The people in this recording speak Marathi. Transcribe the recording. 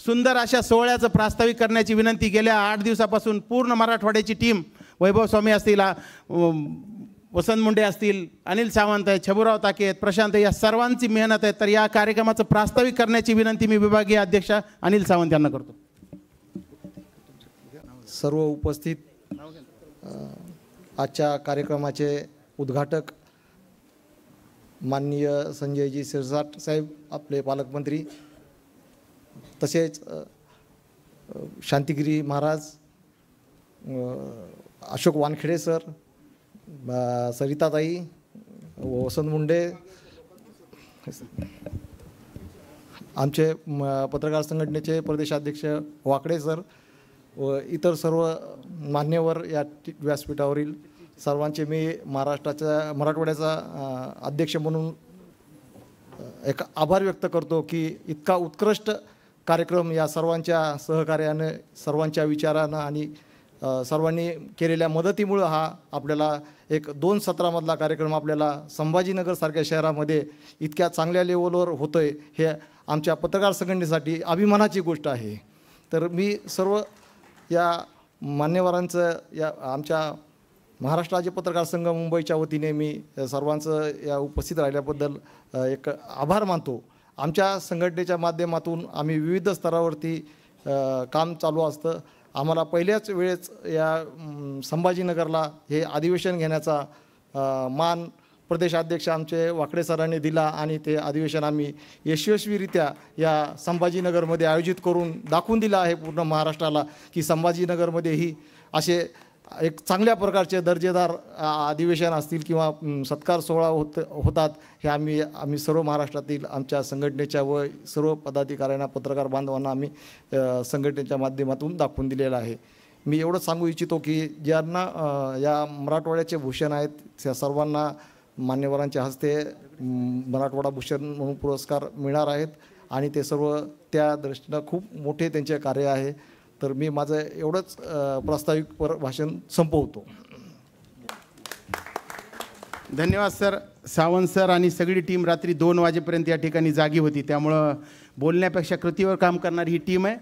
सुंदर अशा सोहळ्याचं प्रास्ताविक करण्याची विनंती. गेल्या 8 दिवसापासून पूर्ण मराठवाड्याची टीम, वैभव स्वामी असतील, वसंत मुंडे असतील, अनिल सावंत आहेत, छबुराव ताके आहेत, प्रशांत, या सर्वांची मेहनत आहे. तर या कार्यक्रमाचं प्रास्ताविक करण्याची विनंती मी विभागीय अध्यक्ष अनिल सावंत यांना करतो. सर्व उपस्थित आजच्या कार्यक्रमाचे उद्घाटक माननीय संजयजी शिरसाट साहेब, आपले पालकमंत्री, तसेच शांतिगिरी महाराज, अशोक वानखेडे सर, सरिताताई, वसंत मुंडे, आमचे पत्रकार संघटनेचे प्रदेशाध्यक्ष वाकडे सर व इतर सर्व मान्यवर या व्यासपीठावरील सर्वांचे मी मराठवाड्याचा अध्यक्ष म्हणून एक आभार व्यक्त करतो की इतका उत्कृष्ट कार्यक्रम या सर्वांच्या सहकार्याने, सर्वांच्या विचारानं आणि सर्वांनी केलेल्या मदतीमुळे हा आपल्याला एक 2 सत्रामधला कार्यक्रम आपल्याला संभाजीनगरसारख्या शहरामध्ये इतक्या चांगल्या लेवलवर होतो आहे, हे आमच्या पत्रकार संघटनेसाठी अभिमानाची गोष्ट आहे. तर मी सर्व या मान्यवरांचं, या आमच्या महाराष्ट्र राज्य पत्रकार संघ मुंबईच्या वतीने मी सर्वांचं या उपस्थित राहिल्याबद्दल एक आभार मानतो. आमच्या संघटनेच्या माध्यमातून आम्ही विविध स्तरावरती काम चालू असतं. आम्हाला पहिल्याच वेळेस या संभाजीनगरला हे अधिवेशन घेण्याचा मान प्रदेशाध्यक्ष आमचे वाकडे सरांनी दिला आणि ते अधिवेशन आम्ही यशस्वीरित्या या संभाजीनगरमध्ये आयोजित करून दाखवून दिलं आहे पूर्ण महाराष्ट्राला की संभाजीनगरमध्येही असे एक चांगल्या प्रकारचे दर्जेदार अधिवेशन असतील किंवा सत्कार सोहळा होतात. हे आम्ही सर्व महाराष्ट्रातील आमच्या संघटनेच्या व सर्व पदाधिकाऱ्यांना, पत्रकार बांधवांना आम्ही संघटनेच्या माध्यमातून दाखवून दिलेलं आहे. मी एवढंच सांगू इच्छितो की ज्यांना या मराठवाड्याचे भूषण आहेत त्या सर्वांना मान्यवरांच्या हस्ते मराठवाडा भूषण म्हणून पुरस्कार मिळणार आहेत आणि ते सर्व त्या दृष्टीनं खूप मोठे त्यांचे कार्य आहे. तर मी माझं एवढंच प्रास्ताविक भाषण संपवतो. धन्यवाद सर. सावंत सर आणि सगळी टीम रात्री 2 वाजेपर्यंत या ठिकाणी जागी होती, त्यामुळं बोलण्यापेक्षा कृतीवर काम करणारी ही टीम आहे.